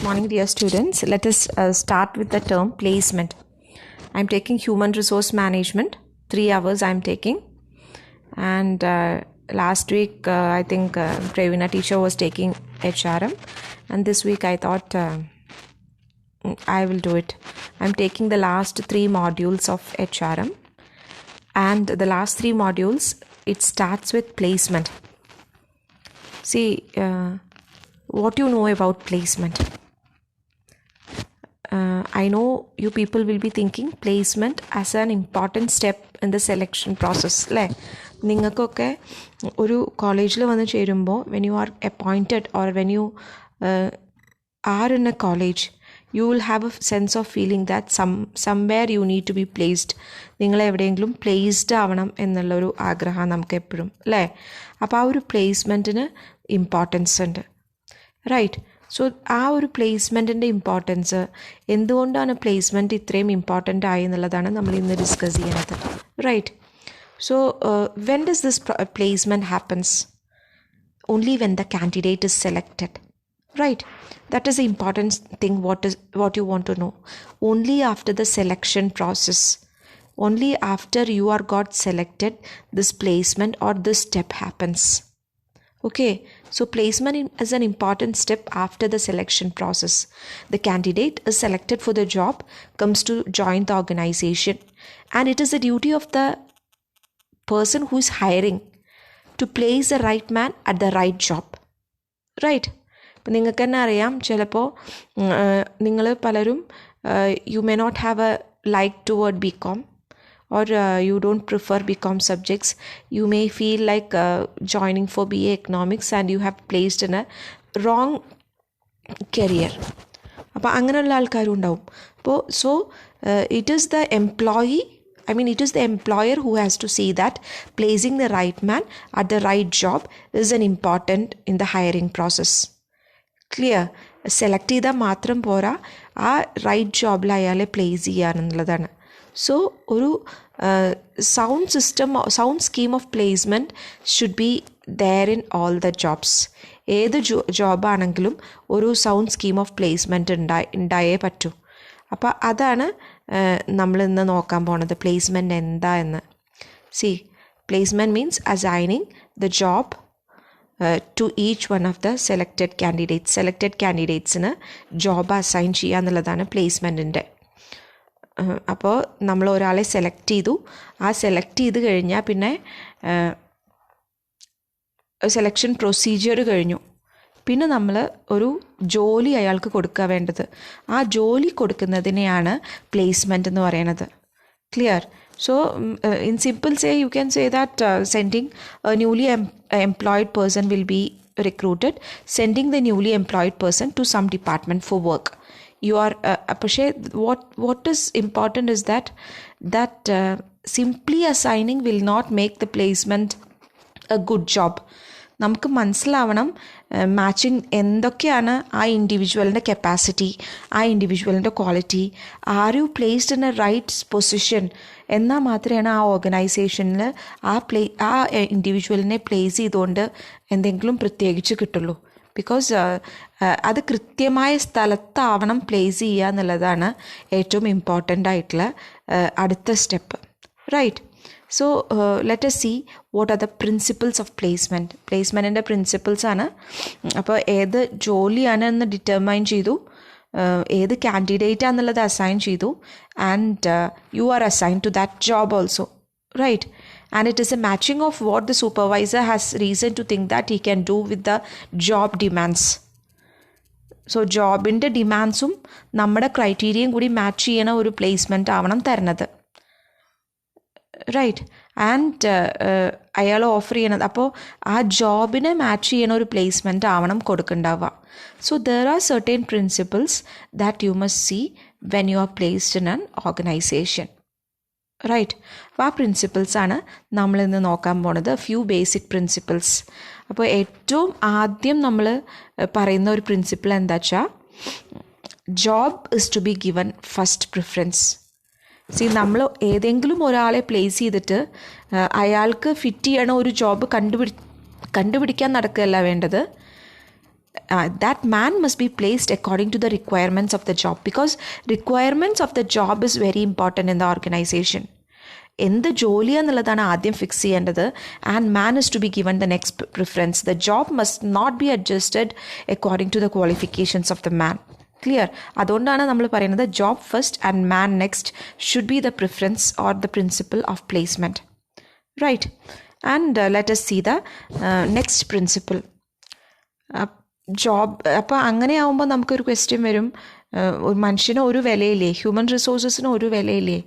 Good morning, dear students. Let us start with the term placement. I'm taking human resource management. 3 hours I'm taking. And last week, I think Pravina teacher was taking HRM. And this week I thought I will do it. I'm taking the last 3 modules of HRM. And the last 3 modules, it starts with placement. See, what you know about placement. I know you people will be thinking placement as an important step in the selection process. അല്ലേ നിങ്ങൾക്കൊക്കെ ഒരു കോളേജിൽ വന്ന് ചേരുമ്പോൾ when you are appointed or when you are in a college, you will have a sense of feeling that somewhere you need to be placed. നിങ്ങൾ എവിടെയെങ്കിലും placed ആവണം എന്നുള്ളൊരു ആഗ്രഹം നമുക്ക് എപ്പോഴും അല്ലേ. അപ്പോൾ ആ ഒരു പ്ലേസ്മെൻറ്റിന് ഇമ്പോർട്ടൻസ് ഉണ്ട്, റൈറ്റ്. സോ ആ ഒരു പ്ലേസ്മെൻറ്റിൻ്റെ ഇമ്പോർട്ടൻസ്, എന്തുകൊണ്ടാണ് പ്ലേസ്മെൻറ്റ് ഇത്രയും ഇമ്പോർട്ടൻ്റ് ആയി എന്നുള്ളതാണ് നമ്മൾ ഇന്ന് ഡിസ്കസ് ചെയ്യുന്നത്, right. So when does this placement happens? Only when the candidate is selected, right? That is the important thing. What you want to know. Only after the selection process, only after you are got selected, this placement or this step happens. Okay, so placement is an important step after the selection process. The candidate is selected for the job, comes to join the organization, and it is the duty of the person who is hiring to place the right man at the right job, right? ഇപ്പം നിങ്ങൾക്ക് തന്നെ അറിയാം, ചിലപ്പോൾ നിങ്ങൾ പലരും you may not have a like toward B com or you don't prefer BCom subjects. You may feel like joining for BA Economics and you have placed in a wrong career. അപ്പോൾ അങ്ങനെയുള്ള ആൾക്കാരും ഉണ്ടാവും. അപ്പോൾ so it is the employee, it is the employer who has to see that placing the right man at the right job is an important in the hiring process. ക്ലിയർ. Select ചെയ്താൽ മാത്രം പോരാ, ആ റൈറ്റ് ജോബിൽ അയാളെ place ചെയ്യാന്നുള്ളതാണ്. So ഒരു sound scheme of placement should be there in all the jobs. ഏത് ജോബാണെങ്കിലും ഒരു സൗണ്ട് സ്കീം ഓഫ് പ്ലേസ്മെൻറ്റ് ഉണ്ടായേ പറ്റൂ. അപ്പോൾ അതാണ് നമ്മളിന്ന് നോക്കാൻ പോണത്, പ്ലേസ്മെൻറ്റ് എന്താ എന്ന്. See, placement means assigning the job to each one of the selected candidatesന് ജോബ് അസൈൻ ചെയ്യുക എന്നുള്ളതാണ് പ്ലേസ്മെൻറ്റിൻ്റെ. അപ്പോൾ നമ്മൾ ഒരാളെ സെലക്ട് ചെയ്തു, ആ സെലക്ട് ചെയ്ത് കഴിഞ്ഞാൽ പിന്നെ സെലക്ഷൻ പ്രൊസീജിയർ കഴിഞ്ഞു. പിന്നെ നമ്മൾ ഒരു ജോലി അയാൾക്ക് കൊടുക്കുക വേണ്ടത്. ആ ജോലി കൊടുക്കുന്നതിനെയാണ് പ്ലേസ്മെൻറ്റ് എന്ന് പറയുന്നത്. Clear. So, in simple say, you can say that sending a newly employed person will be recruited, sending the newly employed person to some department for work. You are, what is important is that simply assigning will not make the placement a good job. നമുക്ക് മനസ്സിലാവണം matching എന്തൊക്കെയാണ് ആ ഇൻഡിവിജ്വലിൻ്റെ capacity, ആ ഇൻഡിവിജ്വലിൻ്റെ quality, are you placed in a right position, എന്നാൽ മാത്രമാണ് ആ ഓർഗനൈസേഷനിൽ ആ ഇൻഡിവിജ്വലിനെ പ്ലേസ് ചെയ്തുകൊണ്ട് എന്തെങ്കിലും പ്രത്യേകിച്ച് കിട്ടുള്ളൂ. ബിക്കോസ് അത് കൃത്യമായ സ്ഥലത്താവണം പ്ലേസ് ചെയ്യുക എന്നുള്ളതാണ് ഏറ്റവും ഇമ്പോർട്ടൻ്റ് ആയിട്ടുള്ള അടുത്ത step, right. So let us see what are the principles of placement. പ്ലേസ്മെൻറ്റിൻ്റെ പ്രിൻസിപ്പിൾസ് ആണ്. അപ്പോൾ ഏത് ജോലിയാണെന്ന് ഡിറ്റർമൈൻ ചെയ്തു, ഏത് കാൻഡിഡേറ്റ് ആണെന്നുള്ളത് അസൈൻ ചെയ്തു, and you are assign to that job also, right. And it is a matching of what the supervisor has reason to think that he can do with the job demands. So ജോബിൻ്റെ ഡിമാൻഡ്സും നമ്മുടെ ക്രൈറ്റീരിയയും കൂടി match ചെയ്യണ ഒരു placement ആവണം തരുന്നത്, right. And അയാൾ offer ചെയ്യണത്, അപ്പോൾ ആ ജോബിനെ മാച്ച് ചെയ്യണ ഒരു പ്ലേസ്മെൻറ്റ് ആവണം കൊടുക്കുന്നുണ്ടാവുക. So there are certain principles that you must see when you are placed in an organisation, right. അപ്പോൾ ആ പ്രിൻസിപ്പിൾസാണ് നമ്മളിന്ന് നോക്കാൻ പോണത്, ഫ്യൂ ബേസിക് പ്രിൻസിപ്പിൾസ്. അപ്പോൾ ഏറ്റവും ആദ്യം നമ്മൾ പറയുന്ന ഒരു പ്രിൻസിപ്പിൾ എന്താ വെച്ചാൽ, job is to be given first preference. See, നമ്മൾ ഏതെങ്കിലും ഒരാളെ പ്ലേസ് ചെയ്തിട്ട് അയാൾക്ക് ഫിറ്റ് ചെയ്യണ ഒരു ജോബ് കണ്ടുപിടിക്കാൻ നടക്കുകയല്ല വേണ്ടത്. that man must be placed according to the requirements of the job, because requirements of the job is very important in the organization. എന്ത് ജോലിയാന്നുള്ളതാണ് ആദ്യം ഫിക്സ് ചെയ്യേണ്ടത്. And man is to be given the next preference. The job must not be adjusted according to the qualifications of the man. Clear? അതുകൊണ്ടാണ് നമ്മൾ പറയുന്നത് job first and man next should be the preference or the principle of placement. Right? And let us see the next principle. Job അപ്പോൾ അങ്ങനെ ആവുമ്പോൾ നമുക്കൊരു question വരും, ഒരു മനുഷ്യന് ഒരു വിലയില്ലേ, ഹ്യൂമൻ റിസോഴ്സസിന് ഒരു വിലയില്ലേ?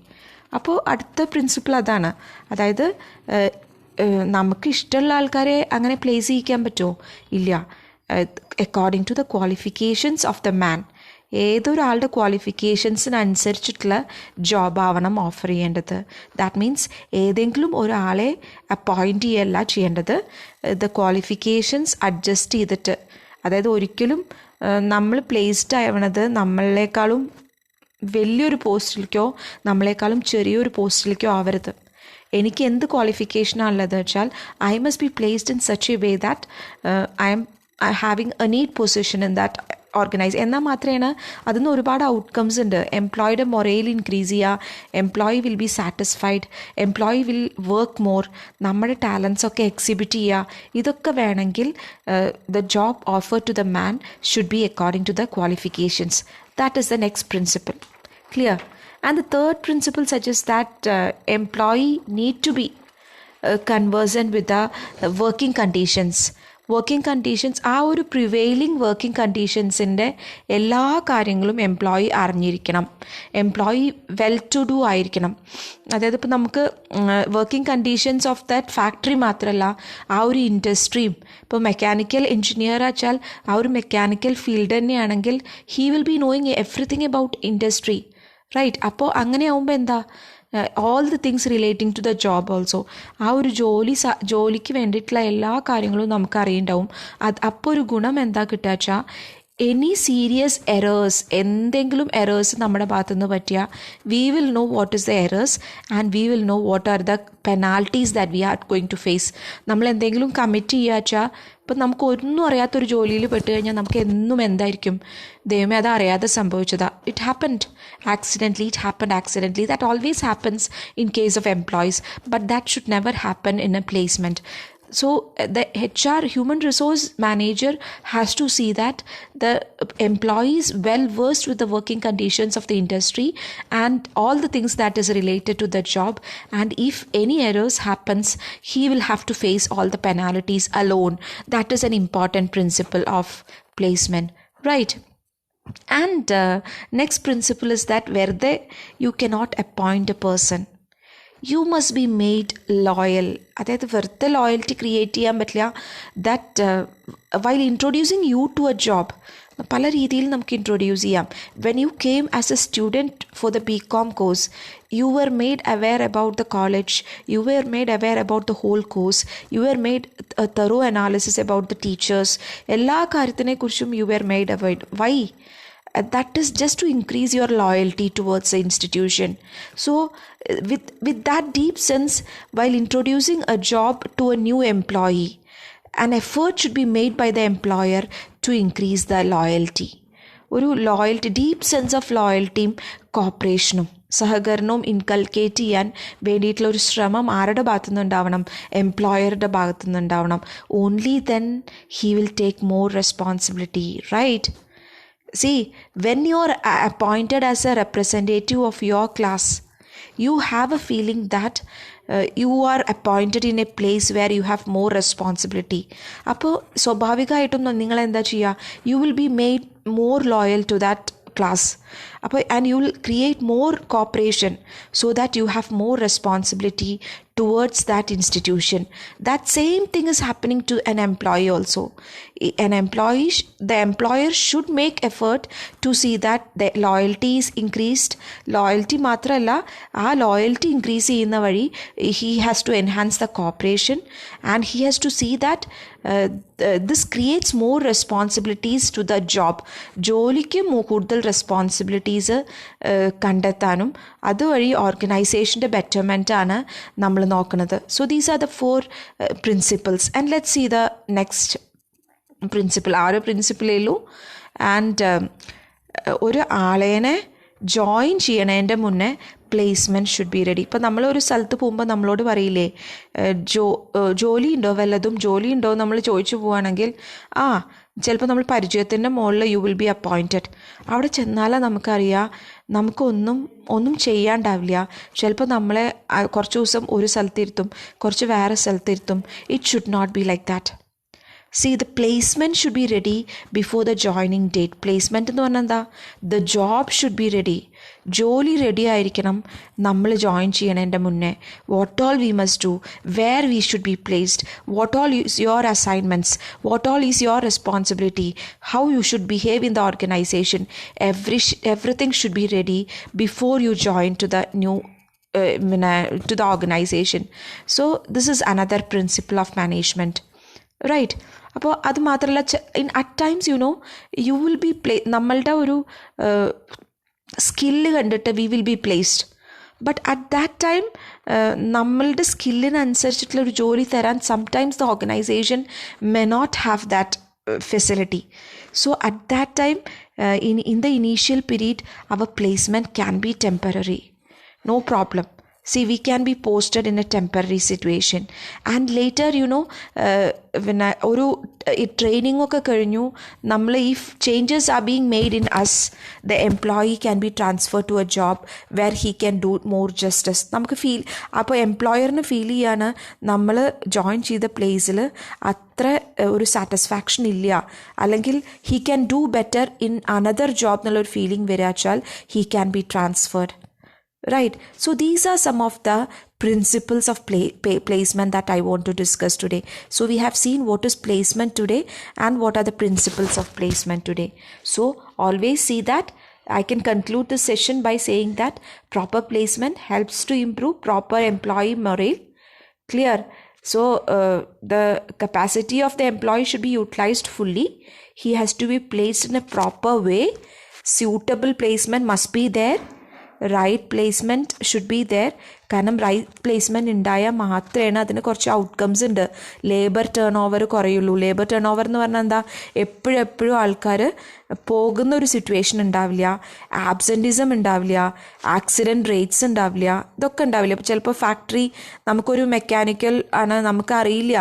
അപ്പോൾ അടുത്ത പ്രിൻസിപ്പിൾ അതാണ്. അതായത് നമുക്ക് ഇഷ്ടമുള്ള ആൾക്കാരെ അങ്ങനെ പ്ലേസ് ചെയ്യിക്കാൻ പറ്റുമോ? ഇല്ല. According to the qualifications of the man. ഏതൊരാളുടെ ക്വാളിഫിക്കേഷൻസിനനുസരിച്ചിട്ടുള്ള ജോബ് ആവണം ഓഫർ ചെയ്യേണ്ടത്. ദാറ്റ് മീൻസ് ഏതെങ്കിലും ഒരാളെ അപ്പോയിൻറ്റ് ചെയ്യല്ല ചെയ്യേണ്ടത്, ദ ക്വാളിഫിക്കേഷൻസ് അഡ്ജസ്റ്റ് ചെയ്തിട്ട്. അതായത് ഒരിക്കലും നമ്മൾ പ്ലേസ്ഡ് ആവണത് നമ്മളെക്കാളും വലിയൊരു പോസ്റ്റിലേക്കോ നമ്മളെക്കാളും ചെറിയൊരു പോസ്റ്റിലേക്കോ ആവരുത്. എനിക്ക് എന്ത് ക്വാളിഫിക്കേഷനാണുള്ളത് വെച്ചാൽ I must be placed in such a way that I am having a need position in that organise. എന്നാൽ മാത്രമേ അതിന് ഒരുപാട് ഔട്ട്കംസ് ഉണ്ട്. എംപ്ലോയിയുടെ മൊറയിൽ ഇൻക്രീസ് ചെയ്യുക, employee will be satisfied, employee will work more, നമ്മുടെ ടാലൻസ് ഒക്കെ എക്സിബിറ്റ് ചെയ്യുക. ഇതൊക്കെ വേണമെങ്കിൽ the job offer to the man should be according to the qualifications. That is the next principle. Clear? And the third principle suggests that employee need to be conversant with the working conditions. Working conditions, ആ ഒരു prevailing working കണ്ടീഷൻസിൻ്റെ എല്ലാ കാര്യങ്ങളും employee അറിഞ്ഞിരിക്കണം. Employee well to do ആയിരിക്കണം. അതായത് ഇപ്പോൾ നമുക്ക് working conditions of that factory മാത്രമല്ല, ആ ഒരു ഇൻഡസ്ട്രിയും. ഇപ്പോൾ മെക്കാനിക്കൽ എൻജിനീയർ വെച്ചാൽ ആ ഒരു മെക്കാനിക്കൽ ഫീൽഡ് തന്നെയാണെങ്കിൽ he will be knowing everything about industry. Right? അപ്പോൾ അങ്ങനെ ആവുമ്പോൾ എന്താ, all the things relating to the job also. ആ ഒരു ജോലിക്ക് വേണ്ടിയിട്ടുള്ള എല്ലാ കാര്യങ്ങളും നമുക്ക് അറിയുണ്ടാവും. അപ്പോൾ ഒരു ഗുണം എന്താ കിട്ടുക വെച്ചാൽ എനി സീരിയസ് എറേഴ്സ്, എന്തെങ്കിലും എറേഴ്സ് നമ്മുടെ ഭാഗത്തുനിന്ന് പറ്റിയാൽ we will know what is the errors and we will know what are the penalties that we are going to face. നമ്മൾ എന്തെങ്കിലും കമ്മിറ്റ് ചെയ്യുക വെച്ചാൽ ഇപ്പം നമുക്ക് ഒന്നും അറിയാത്തൊരു ജോലിയിൽ പെട്ട് കഴിഞ്ഞാൽ നമുക്ക് എന്നും എന്തായിരിക്കും, ദൈവമേ അത് അറിയാതെ സംഭവിച്ചതാ, it happened accidentally. That always happens in case of employees, but that should never happen in a placement. So the HR, human resource manager, has to see that the employee is well versed with the working conditions of the industry and all the things that is related to the job, and if any errors happens he will have to face all the penalties alone. That is an important principle of placement, right? And next principle is that where you cannot appoint a person, you must be made loyal. അതായത് വെറുതെ loyalty create ചെയ്യാൻ പറ്റില്ല. That while introducing you to a job പല രീതിയിൽ നമുക്ക് introduce ചെയ്യാം. When you came as a student for the BCom course, you were made aware about the college, you were made aware about the whole course, you were made a thorough analysis about the teachers. എല്ലാ കാര്യത്തിനെ കുറിച്ചും you were made aware. Why? That is just to increase your loyalty towards the institution. So with that deep sense, while introducing a job to a new employee, an effort should be made by the employer to increase the loyalty. ഒരു loyalty, deep sense of ലോയൽറ്റിയും കോപ്പറേഷനും സഹകരണവും inculcate ചെയ്യാൻ വേണ്ടിയിട്ടുള്ള ഒരു ശ്രമം ആരുടെ ഭാഗത്തുനിന്നുണ്ടാവണം? എംപ്ലോയറുടെ ഭാഗത്തുനിന്നുണ്ടാവണം. Only then he will take more responsibility, right? See, when you are appointed as a representative of your class, you have a feeling that you are appointed in a place where you have more responsibility. അപ്പോൾ സ്വാഭാവികമായിട്ടും നിങ്ങൾ എന്താ ചെയ്യുക? You will be made more loyal to that class. And you will create more cooperation so that you have more responsibility towards that institution. That same thing is happening to an employee also. The employer should make effort to see that the loyalty is increased. Loyalty മാത്രമല്ല, ആ loyalty increase ചെയ്യുന്ന വഴി he has to enhance the cooperation and he has to see that this creates more responsibilities to the job. ജോലിക്ക് കൂടുതൽ responsibilities കണ്ടെത്താനും അതുവഴി ഓർഗനൈസേഷൻ്റെ ബെറ്റർമെൻറ്റാണ് നമ്മൾ നോക്കുന്നത്. So these are the 4 principles. And let's see the next principle ആ ഒരു പ്രിൻസിപ്പിളേ ഉള്ളൂ. ആൻഡ് ഒരു ആളേനെ ജോയിൻ ചെയ്യണതിൻ്റെ മുന്നേ പ്ലേസ്മെൻറ്റ് ഷുഡ് ബി റെഡി. ഇപ്പം നമ്മളൊരു സ്ഥലത്ത് പോകുമ്പോൾ നമ്മളോട് പറയില്ലേ ജോലി ഉണ്ടോ, വല്ലതും ജോലി ഉണ്ടോ നമ്മൾ ചോദിച്ചു പോവുകയാണെങ്കിൽ ചിലപ്പോൾ നമ്മൾ പരിചയത്തിൻ്റെ മുകളിൽ യു വിൽ ബി അപ്പോയിൻറ്റഡ്. അവിടെ ചെന്നാലേ നമുക്കറിയാം ഒന്നും ചെയ്യാണ്ടാവില്ല. ചിലപ്പോൾ നമ്മളെ കുറച്ച് ദിവസം ഒരു സ്ഥലത്തിരുത്തും, കുറച്ച് വേറെ സ്ഥലത്തിരുത്തും. It should not be like that. See, the placement should be ready before the joining date. Placement എന്ന് പറഞ്ഞാൽ എന്താ? The job should be ready. ജോലി റെഡി ആയിരിക്കണം നമ്മൾ ജോയിൻ ചെയ്യണതിൻ്റെ മുന്നേ. What all we must do, where we should be placed, what all is your assignments, what all is your responsibility, how you should behave in the organisation. Everything should be ready before you join to the new to the organization. So this is another principle of management, right? അപ്പോൾ അത് മാത്രമല്ല, at times you will be നമ്മളുടെ ഒരു skill കണ്ടിട്ട് we will be placed. But at that time നമ്മളുടെ സ്കില്ലിനനുസരിച്ചിട്ടുള്ള ഒരു ജോലി തരാൻ sometimes the organisation may not have that facility. So at that time, in the initial period, our placement can be temporary, no problem. See, we can be posted in a temporary situation, and later when ഒരു training ഒക്കെ കഴിഞ്ഞു നമ്മൾ if changes are being made in us, the employee can be transferred to a job where he can do more justice. നമുക്ക് അപ്പോൾ എംപ്ലോയറിന് feel ചെയ്യാണ് നമ്മൾ join ചെയ്ത പ്ലേസിൽ അത്ര ഒരു സാറ്റിസ്ഫാക്ഷൻ ഇല്ല, അല്ലെങ്കിൽ he can do better in another job എന്നുള്ളൊരു feeling വരാച്ചാൽ he can be transferred. Right. So these are some of the principles of placement that I want to discuss today. So we have seen what is placement today and what are the principles of placement today. So always see that I can conclude this session by saying that proper placement helps to improve proper employee morale. Clear? So the capacity of the employee should be utilized fully. He has to be placed in a proper way. Suitable placement must be there. Right placement should be there. കാരണം right placement ഉണ്ടായാൽ മാത്രമേ അതിന് കുറച്ച് outcomes ഉണ്ട്. Labour turnover കുറയുള്ളൂ. Labour turnover എന്ന് പറഞ്ഞാൽ എന്താ? എപ്പോഴും ആൾക്കാർ പോകുന്ന ഒരു സിറ്റുവേഷൻ ഉണ്ടാവില്ല, ആബ്സെൻറ്റിസം ഉണ്ടാവില്ല, ആക്സിഡൻറ്റ് റേറ്റ്സ് ഉണ്ടാവില്ല, ഇതൊക്കെ ഉണ്ടാവില്ല. ഇപ്പോൾ ചിലപ്പോൾ ഫാക്ടറി നമുക്കൊരു മെക്കാനിക്കൽ ആണ്, നമുക്കറിയില്ല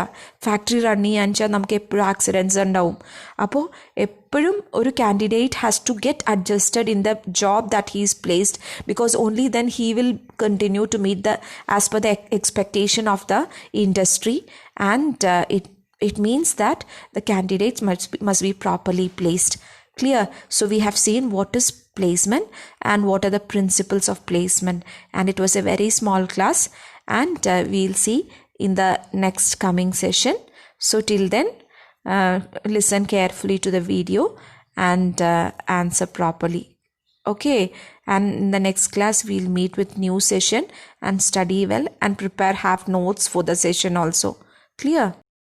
ഫാക്ടറി റൺ ചെയ്യാൻ വെച്ചാൽ നമുക്ക് എപ്പോഴും ആക്സിഡൻറ്റ്സ് ഉണ്ടാവും. അപ്പോൾ എപ്പോഴും ഒരു candidate has to get adjusted in the job that he is placed, because only then he will continue to meet as per the expectation of the industry, and it means that the candidates must be properly placed. Clear? So we have seen what is placement and what are the principles of placement, and it was a very small class, and we'll see in the next coming session. So till then, listen carefully to the video and answer properly. Okay, and in the next class we'll meet with new session and study well and have notes for the session also. Clear?